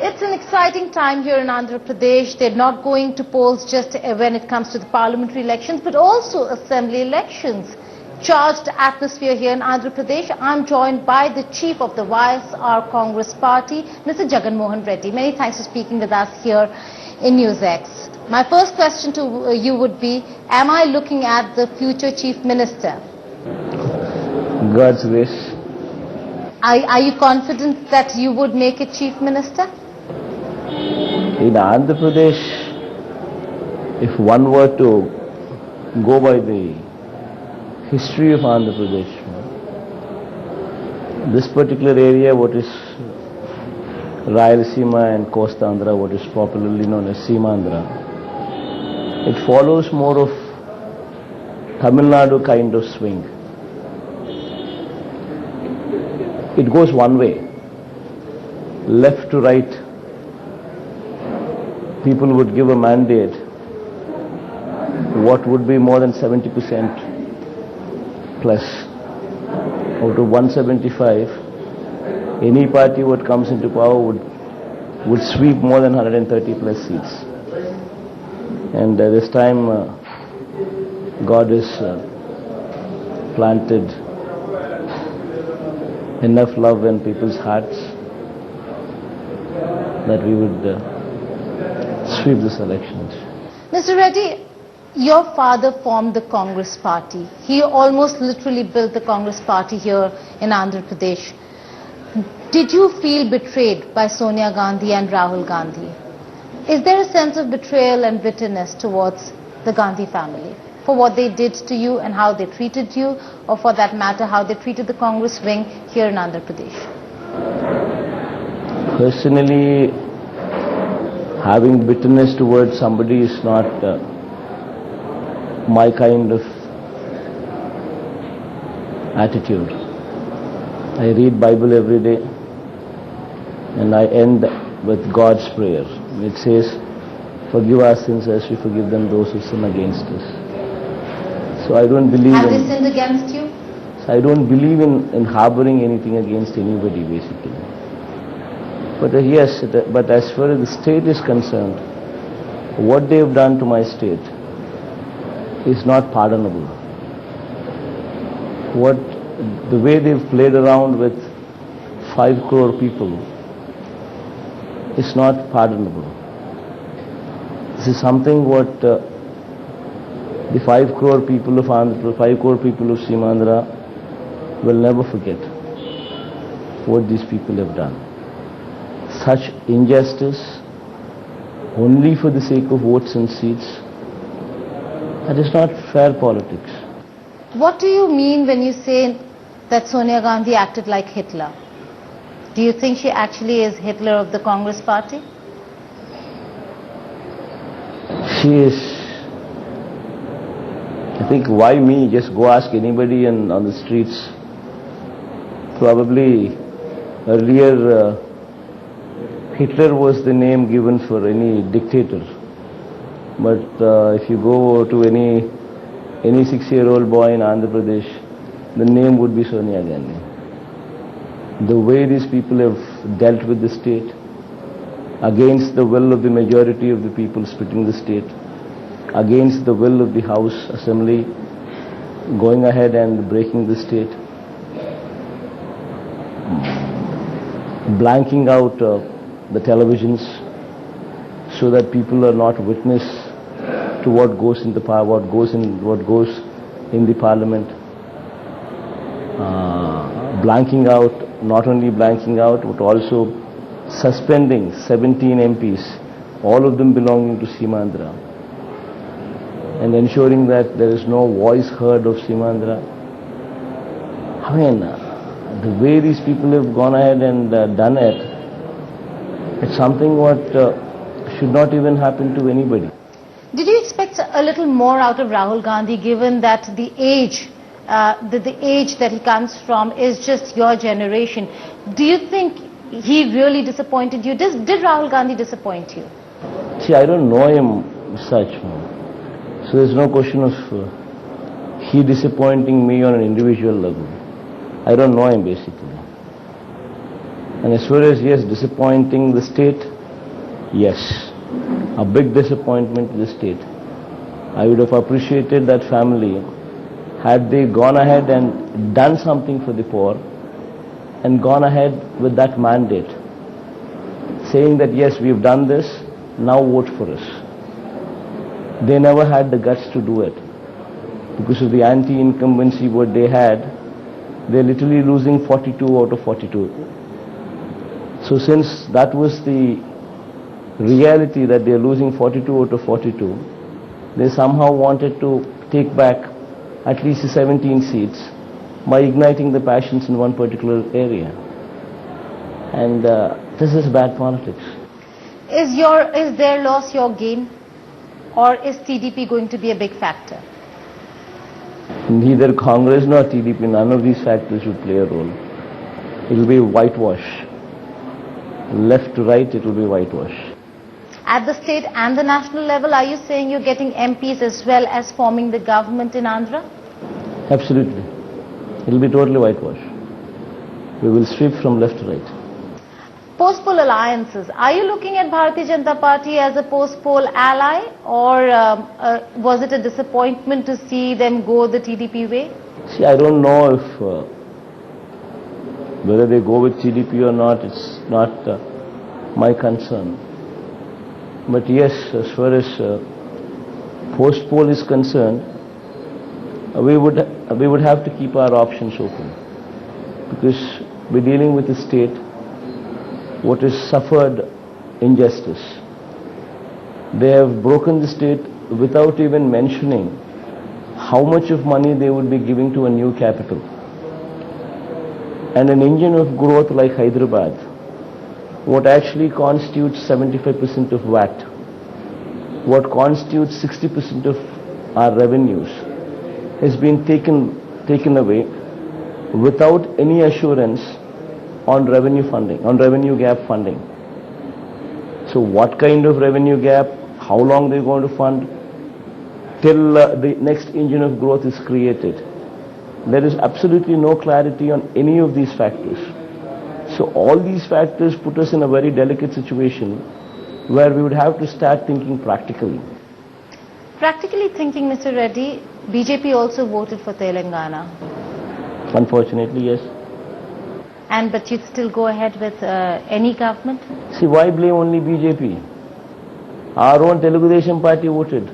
it's an exciting time here in Andhra Pradesh. They're not going to polls just when it comes to the parliamentary elections, but also assembly elections. Charged atmosphere here in Andhra Pradesh. I'm joined by the chief of the YSR Congress Party, Mr. JaganMohan Reddy. Many thanks for speaking with us here in NewsX. My first question to you would be, am I looking at the future chief minister? God's wish. Are you confident that you would make it chief minister? In Andhra Pradesh, if one were to go by the history of Andhra Pradesh, this particular area, what is Rayalaseema and Costa Andhra, what is popularly known as Seemandhra, it follows more of Tamil Nadu kind of swing. It goes one way, left to right. People would give a mandate, what would be more than 70% plus. Out of 175, any party what comes into power would sweep more than 130 plus seats. And this time God has planted enough love in people's hearts that we would sweep this elections. Mr. Reddy, your father formed the Congress Party. He almost literally built the Congress Party here in Andhra Pradesh. Did you feel betrayed by Sonia Gandhi and Rahul Gandhi? Is there a sense of betrayal and bitterness towards the Gandhi family for what they did to you and how they treated you, or for that matter, how they treated the Congress wing here in Andhra Pradesh? Personally, having bitterness towards somebody is not my kind of attitude. I read Bible every day and I end with God's prayer. It says, forgive our sins as we forgive them those who sin against us. So I don't believe Have they sinned against you? So I don't believe in harboring anything against anybody basically. But yes, but as far as the state is concerned, what they have done to my state is not pardonable. The way they've played around with 5 crore people is not pardonable. This is something what the 5 crore people of Andhra, 5 crore people of Seemandhra will never forget what these people have done. Such injustice only for the sake of votes and seats, that is not fair politics. What do you mean when you say that Sonia Gandhi acted like Hitler? Do you think she actually is Hitler of the Congress Party? She is. I think why me? Just go ask anybody on the streets. Probably earlier Hitler was the name given for any dictator. But if you go to any 6-year-old boy in Andhra Pradesh, the name would be Sonia Gandhi. The way these people have dealt with the state, against the will of the majority of the people splitting the state, against the will of the House Assembly, going ahead and breaking the state, blanking out the televisions so that people are not witness to what goes in the what goes in the parliament, blanking out, not only blanking out but also suspending 17 MPs, all of them belonging to Seemandhra, and ensuring that there is no voice heard of Seemandhra. I mean, the way these people have gone ahead and done it, it's something what should not even happen to anybody. Did you expect a little more out of Rahul Gandhi, given that the age that he comes from is just your generation? Do you think he really disappointed you? Did Rahul Gandhi disappoint you? See, I don't know him such. So there's no question of he disappointing me on an individual level. I don't know him basically. And as far as, yes, disappointing the state, Yes, a big disappointment to the state. I would have appreciated that family had they gone ahead and done something for the poor and gone ahead with that mandate, saying that yes, we've done this, now vote for us. They never had the guts to do it. Because of the anti-incumbency what they had, they're literally losing 42 out of 42. So since that was the reality that they're losing 42 out of 42, they somehow wanted to take back at least 17 seats by igniting the passions in one particular area. And this is bad politics. Is their loss your gain, or is TDP going to be a big factor? Neither Congress nor TDP, none of these factors will play a role. It will be whitewash. Left to right, it will be whitewash. At the state and the national level, are you saying you're getting MPs as well as forming the government in Andhra? Absolutely. It will be totally whitewash. We will sweep from left to right. Post-poll alliances. Are you looking at Bharatiya Janata Party as a post-poll ally, or was it a disappointment to see them go the TDP way? See, I don't know if whether they go with TDP or not, it's not my concern. But yes, as far as post-poll is concerned, we would have to keep our options open, because we're dealing with a state what has suffered injustice. They have broken the state without even mentioning how much of money they would be giving to a new capital. And an engine of growth like Hyderabad, what actually constitutes 75% of VAT, what constitutes 60% of our revenues, has been taken away without any assurance on revenue funding, on revenue gap funding. So what kind of revenue gap, how long they're going to fund, till the next engine of growth is created. There is absolutely no clarity on any of these factors. So all these factors put us in a very delicate situation where we would have to start thinking practically. Practically thinking, Mr. Reddy, BJP also voted for Telangana. Unfortunately, yes. But you'd still go ahead with any government? See, why blame only BJP? Our own Telugu Desam party voted.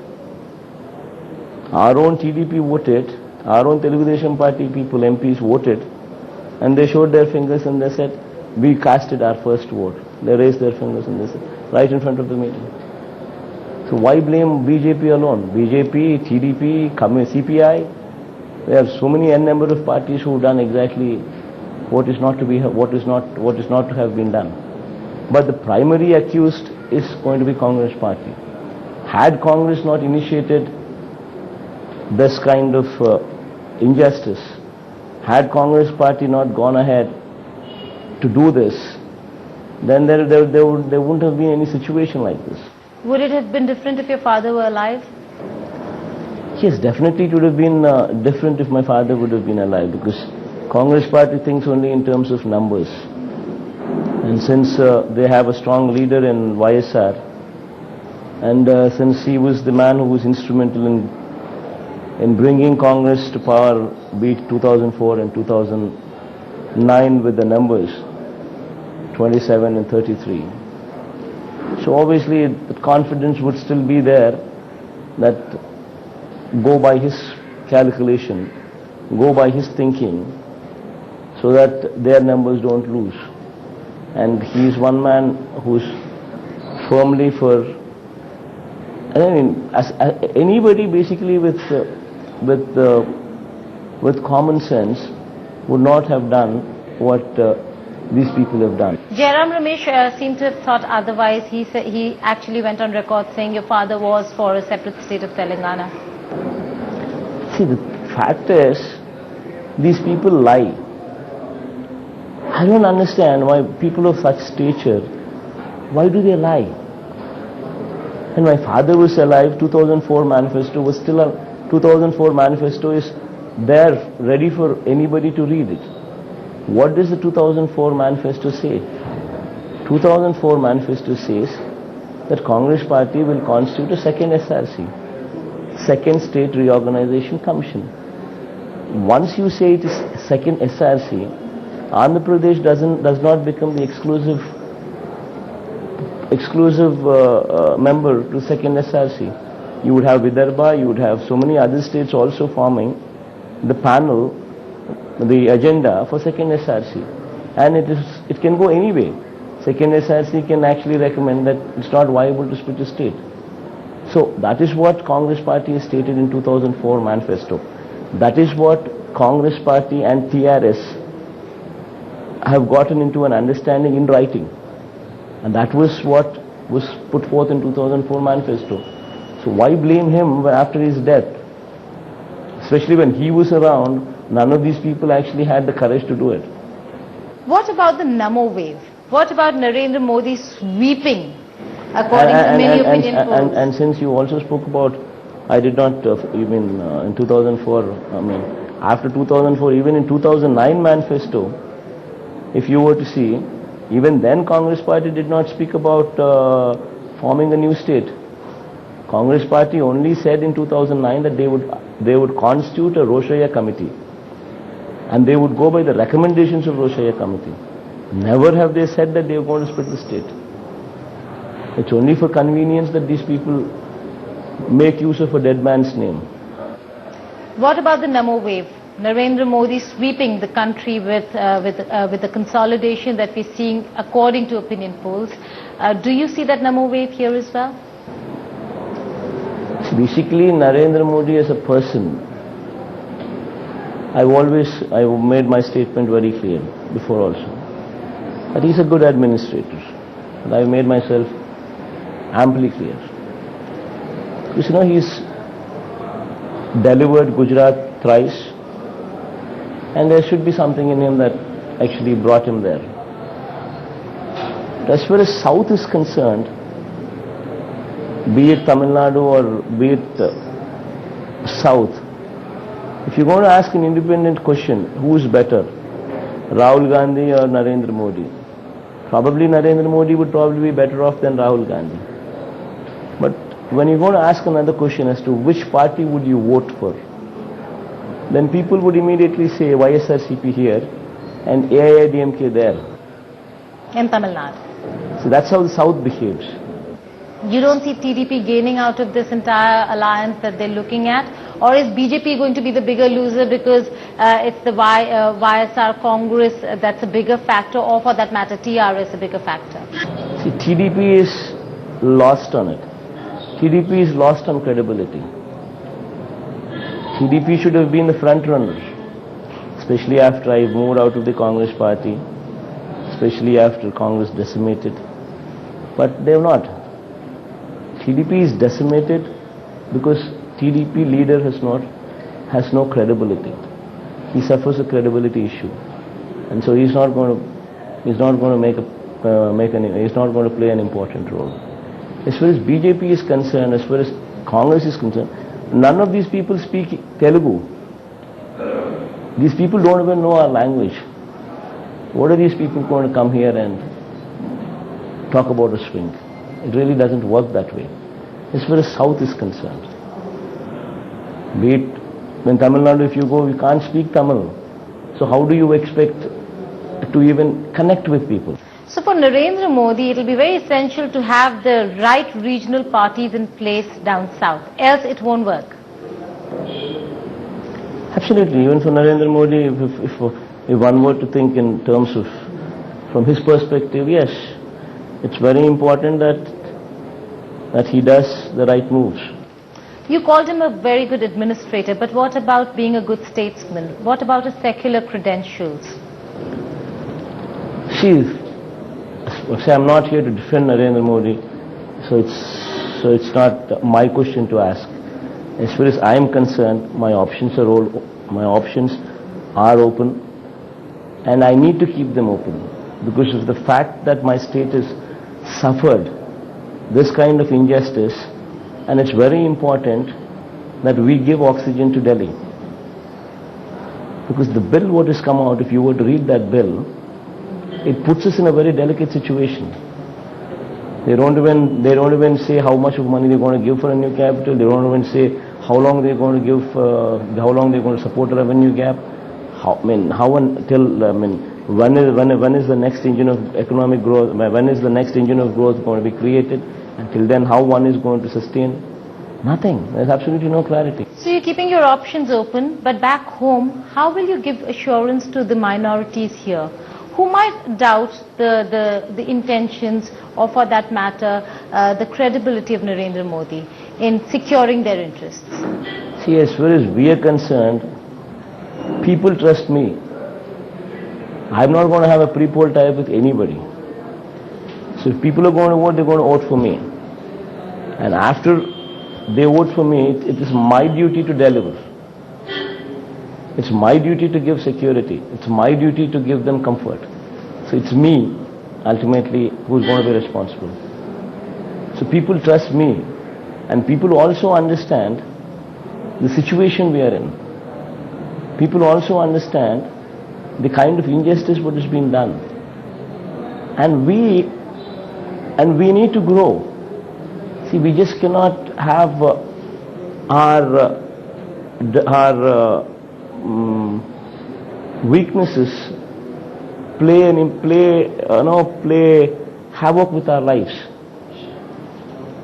Our own TDP voted. Our own Telugu Desam party people, MPs voted. And they showed their fingers and they said, we casted our first vote. They raised their fingers and they said, right in front of the meeting. So why blame BJP alone? BJP, TDP, CPI. There are so many n number of parties who have done exactly what is not to have been done. But the primary accused is going to be Congress party. Had Congress not initiated this kind of injustice, had Congress party not gone ahead to do this, then there wouldn't have been any situation like this. Would it have been different if your father were alive? Yes, definitely it would have been different if my father would have been alive, because Congress party thinks only in terms of numbers. And since they have a strong leader in YSR, and since he was the man who was instrumental in bringing Congress to power, be it 2004 and 2009 with the numbers 27 and 33. So obviously the confidence would still be there that go by his calculation, go by his thinking, so that their numbers don't lose. And he is one man who's firmly for, I mean, as anybody basically with common sense would not have done what these people have done. Jairam Ramesh seemed to have thought otherwise. He actually went on record saying your father was for a separate state of Telangana. See, the fact is, these people lie. I don't understand why people of such stature, why do they lie? And my father was alive, 2004 manifesto was still a 2004 manifesto is there, ready for anybody to read it. What does the 2004 manifesto say? 2004 manifesto says that Congress party will constitute a second SRC, Second State Reorganization Commission. Once you say it is second SRC, Andhra Pradesh does not become the exclusive member to second SRC. You would have Vidarbha, you would have so many other states also forming the panel, the agenda for second SRC. And it can go anyway. Second SRC can actually recommend that it's not viable to split the state. So that is what Congress party has stated in 2004 manifesto. That is what Congress party and TRS have gotten into an understanding in writing. And that was what was put forth in 2004 manifesto. So why blame him after his death? Especially when he was around, none of these people actually had the courage to do it. What about the Namo wave? What about Narendra Modi sweeping, according to many opinion polls? And since you also spoke about, I did not, in 2004, after 2004, even in 2009 manifesto, if you were to see, even then Congress party did not speak about forming a new state. Congress party only said in 2009 that they would constitute a Roshaya committee, and they would go by the recommendations of Roshaya committee. Never have they said that they are going to split the state. It's only for convenience that these people make use of a dead man's name. What about the Namo wave? Narendra Modi sweeping the country with the consolidation that we're seeing according to opinion polls. Do you see that Namo wave here as well? Basically, Narendra Modi as a person, I've made my statement very clear before also, that he's a good administrator. And I've made myself amply clear. Because he's delivered Gujarat thrice, and there should be something in him that actually brought him there. But as far as South is concerned, be it Tamil Nadu or be it South, if you're going to ask an independent question, who is better, Rahul Gandhi or Narendra Modi? Probably Narendra Modi would probably be better off than Rahul Gandhi. But when you're going to ask another question as to which party would you vote for, then people would immediately say YSRCP here and AIADMK there. In Tamil Nadu. So that's how the South behaves. You don't see TDP gaining out of this entire alliance that they're looking at? Or is BJP going to be the bigger loser because it's the YSR Congress that's a bigger factor, or for that matter TRS a bigger factor? See, TDP is lost on it. TDP is lost on credibility. TDP should have been the front runner, especially after I moved out of the Congress party, especially after Congress decimated. But they have not. TDP is decimated because TDP leader has no credibility. He suffers a credibility issue, and so he's not going to play an important role. As far as BJP is concerned, as far as Congress is concerned, none of these people speak Telugu. These people don't even know our language. What are these people going to come here and talk about a swing? It really doesn't work that way. As far as South is concerned, be it in Tamil Nadu, if you go, you can't speak Tamil. So how do you expect to even connect with people? So for Narendra Modi, it will be very essential to have the right regional parties in place down south, else it won't work. Absolutely. Even for Narendra Modi, if one were to think in terms of, from his perspective, yes, it's very important that he does the right moves. You called him a very good administrator, but what about being a good statesman? What about his secular credentials? See, I'm not here to defend Narendra Modi, so it's not my question to ask. As far as I am concerned, my options are open, and I need to keep them open because of the fact that my state has suffered this kind of injustice, and it's very important that we give oxygen to Delhi. Because the bill what has come out, if you were to read that bill, it puts us in a very delicate situation. They don't even say how much of money they're going to give for a new capital. They don't even say how long they're going to give, how long they're going to support a revenue gap. When is the next engine of economic growth? When is the next engine of growth going to be created? Until then, how one is going to sustain? Nothing. There's absolutely no clarity. So you're keeping your options open, but back home, how will you give assurance to the minorities here who might doubt the intentions, or for that matter, the credibility of Narendra Modi in securing their interests? See, as far as we are concerned, people trust me. I'm not going to have a pre-poll tie-up with anybody. So if people are going to vote, they're going to vote for me. And after they vote for me, it is my duty to deliver. It's my duty to give security. It's my duty to give them comfort. So it's me, ultimately, who's going to be responsible. So people trust me. And people also understand the situation we are in. People also understand the kind of injustice what is being done. And we need to grow. See, we just cannot have our weaknesses play havoc with our lives.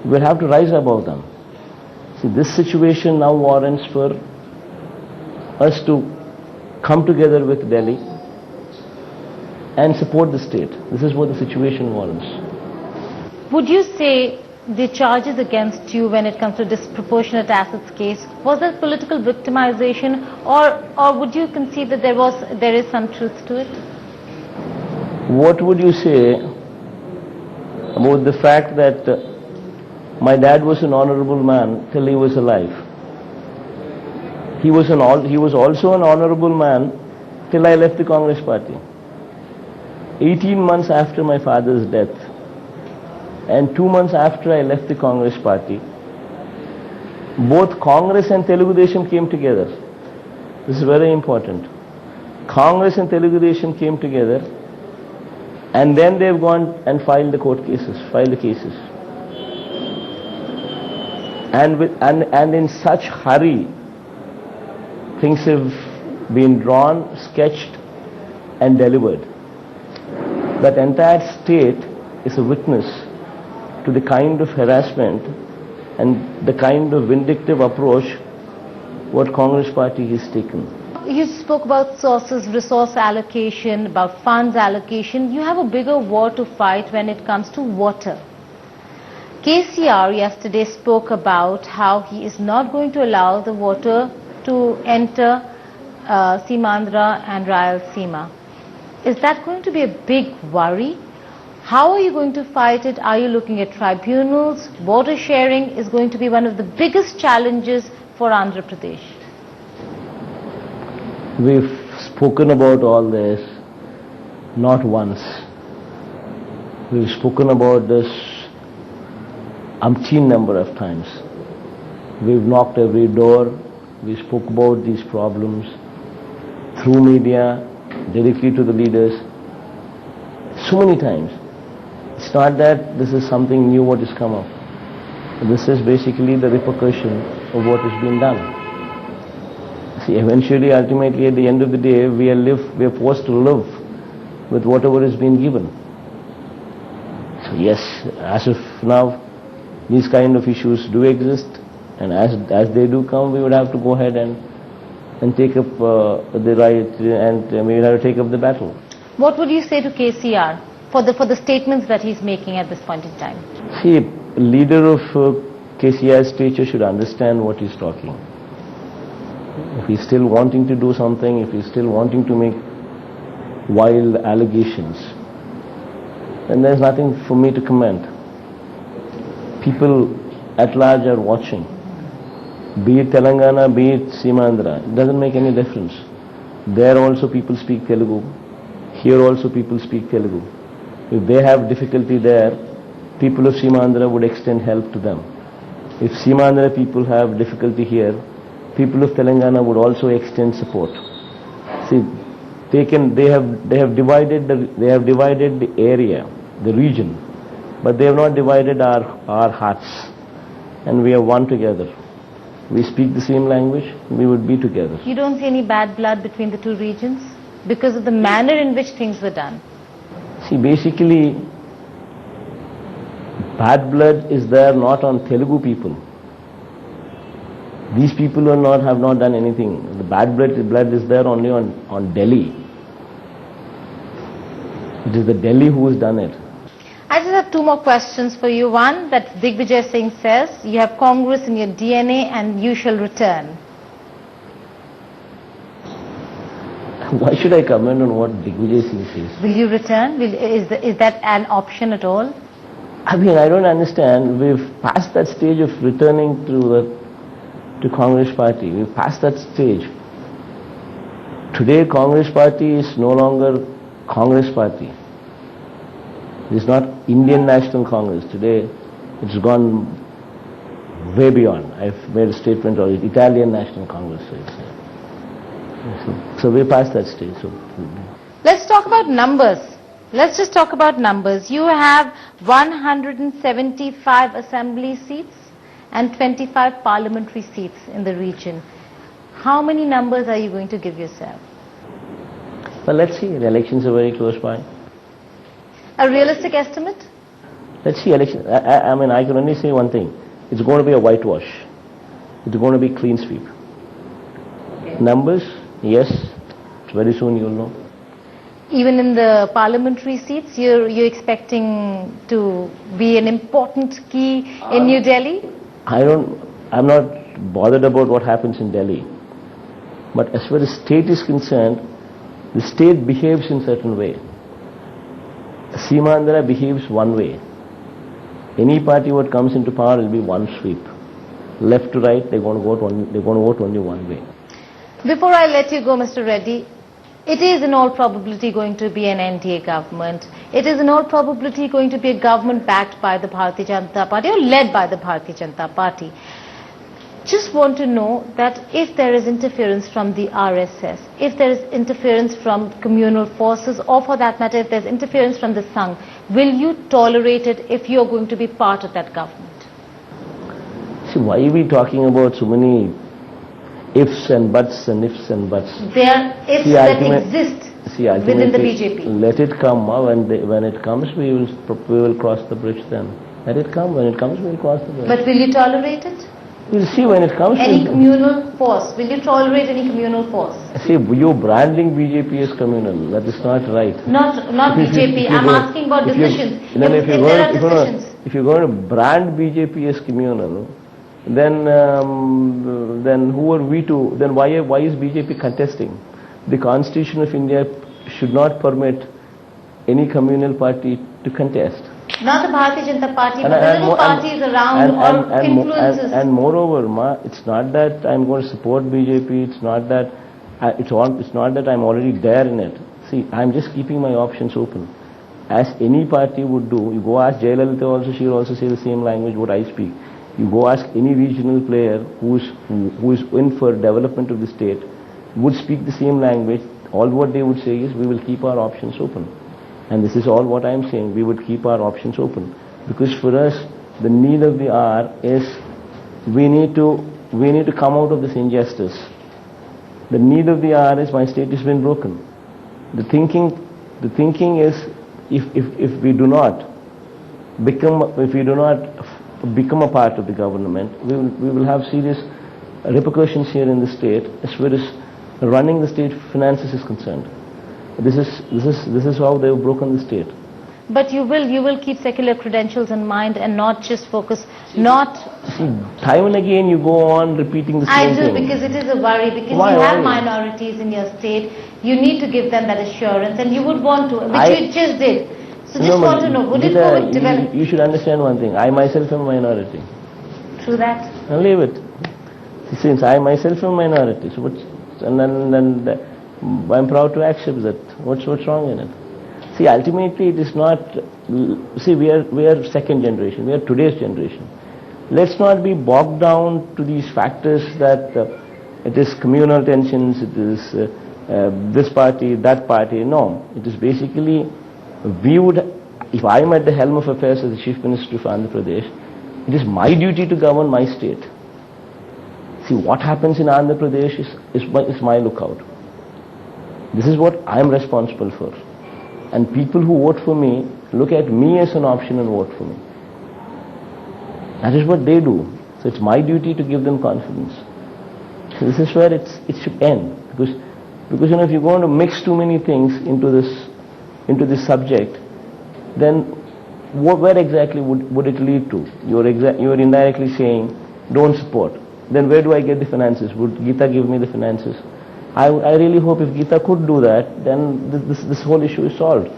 We'll have to rise above them. See, this situation now warrants for us to come together with Delhi and support the state. This is what the situation warrants. Would you say the charges against you when it comes to disproportionate assets case, was that political victimization, or would you concede that there is some truth to it? What would you say about the fact that my dad was an honorable man till he was alive? He was also an honorable man till I left the Congress party. 18 months after my father's death and 2 months after I left the Congress party, both Congress and Telugu Desam came together. This is very important. Congress and Telugu Desam came together, and then they've gone and filed the cases. And in such hurry, things have been drawn, sketched, and delivered. That entire state is a witness to the kind of harassment and the kind of vindictive approach what Congress party has taken. You spoke about sources, resource allocation, about funds allocation. You have a bigger war to fight when it comes to water. KCR yesterday spoke about how he is not going to allow the water to enter Simandra and Rayalaseema. Is that going to be a big worry? How are you going to fight it? Are you looking at tribunals? Water sharing is going to be one of the biggest challenges for Andhra Pradesh. We've spoken about all this not once. We've spoken about this umpteen number of times. We've knocked every door. We spoke about these problems through media, directly to the leaders, so many times. It's not that this is something new what has come up. This is basically the repercussion of what has been done. See, eventually, ultimately, at the end of the day, we are forced to live with whatever has been given. So yes, as of now, these kind of issues do exist, and as they do come, we would have to go ahead and take up the right, and we will have to take up the battle. What would you say to KCR for the statements that he's making at this point in time? See, a leader of KCR's stature should understand what he's talking. If he's still wanting to do something, if he's still wanting to make wild allegations, then there's nothing for me to comment. People at large are watching. Be it Telangana, be it Simandra, it doesn't make any difference. There also people speak Telugu. Here also people speak Telugu. If they have difficulty there, people of Simandra would extend help to them. If Simandra people have difficulty here, people of Telangana would also extend support. See, they have divided the area, the region, But they have not divided our hearts, and we are one together. We speak the same language, we would be together. You don't see any bad blood between the two regions because of the manner in which things were done? See, basically, bad blood is there not on Telugu people. These people have not done anything. The bad blood is there only on Delhi. It is the Delhi who has done it. I just have two more questions for you. One, that Digvijay Singh says, you have Congress in your DNA and you shall return. Why should I comment on what Digvijay Singh says? Will you return? Is that an option at all? I mean, I don't understand. We've passed that stage of returning to Congress party. We've passed that stage. Today, Congress party is no longer Congress party. It is not Indian National Congress. Today, it's gone way beyond. I've made a statement on it. Italian National Congress. So we passed that stage. So let's talk about numbers. Let's just talk about numbers. You have 175 assembly seats and 25 parliamentary seats in the region. How many numbers are you going to give yourself? Well, let's see. The elections are very close by. A realistic estimate? Let's see. I mean, I can only say one thing. It's going to be a whitewash. It's going to be clean sweep. Okay. Numbers, yes. Very soon you'll know. Even in the parliamentary seats, you're expecting to be an important key in New Delhi? I'm not bothered about what happens in Delhi. But as far as state is concerned, the state behaves in a certain way. Seemandhara behaves one way. Any party what comes into power will be one sweep. Left to right, they're going to vote only one way. Before I let you go, Mr. Reddy, it is in all probability going to be an NDA government. It is in all probability going to be a government backed by the Bharatiya Janata Party or led by the Bharatiya Janata Party. Just want to know that if there is interference from the RSS, if there is interference from communal forces, or for that matter, if there is interference from the Sangh, will you tolerate it if you are going to be part of that government? See, why are we talking about so many ifs and buts and ifs and buts? There are ifs that exist within the BJP. Let it come. When it comes, we will cross the bridge then. Let it come. When it comes, we will cross the bridge. But will you tolerate it? We'll see when it comes. Any communal force? Will you tolerate any communal force? See, you're branding BJP as communal. That is not right. Not BJP. I'm asking about decisions. If you're going to brand BJP as communal, then who are we to? Then why is BJP contesting? The Constitution of India should not permit any communal party to contest. Not the Bharatiya Janata Party, but other parties around or influences. And moreover, it's not that I'm going to support BJP. It's not that I'm already there in it. See, I'm just keeping my options open, as any party would do. You go ask Jayalalitha also; she'll also say the same language what I speak. You go ask any regional player who is in for development of the state, would speak the same language. All what they would say is, we will keep our options open. And this is all what I am saying. We would keep our options open, because for us the need of the hour is we need to come out of this injustice. The need of the hour is my state has been broken. The thinking is if we do not become a part of the government, we will have serious repercussions here in the state as far as running the state finances is concerned. This is how they have broken the state. But you will keep secular credentials in mind and not just focus, See, time and again you go on repeating the same thing. I do, because it is a worry, because you have minorities in your state. You need to give them that assurance, and you would want to, which you just did. So just want to know, would it go with development? You should understand one thing. I myself am a minority. True that. And leave it. Since I myself am a minority, so I'm proud to accept that. What's wrong in it? See, ultimately it is not. See, we are second generation. We are today's generation. Let's not be bogged down to these factors that it is communal tensions. It is this party, that party. No, it is basically we would if I am at the helm of affairs as the Chief Minister of Andhra Pradesh, it is my duty to govern my state. See, what happens in Andhra Pradesh is my lookout. This is what I am responsible for. And people who vote for me look at me as an option and vote for me. That is what they do. So it's my duty to give them confidence. So this is where it should end. Because if you're going to mix too many things into this subject, then where exactly would it lead to? You're indirectly saying, don't support. Then where do I get the finances? Would Geeta give me the finances? I really hope if Geeta could do that, then this whole issue is solved.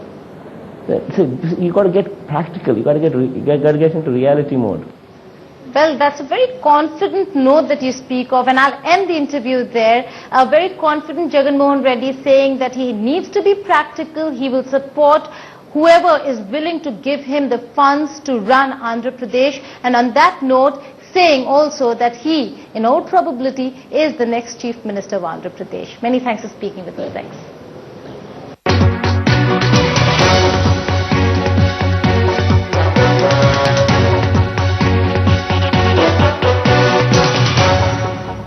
You got to get practical. You got to get into reality mode. Well, that's a very confident note that you speak of, and I'll end the interview there. A very confident JaganMohan Reddy saying that he needs to be practical. He will support whoever is willing to give him the funds to run Andhra Pradesh. And on that note, saying also that he, in all probability, is the next Chief Minister of Andhra Pradesh. Many thanks for speaking with NewsX.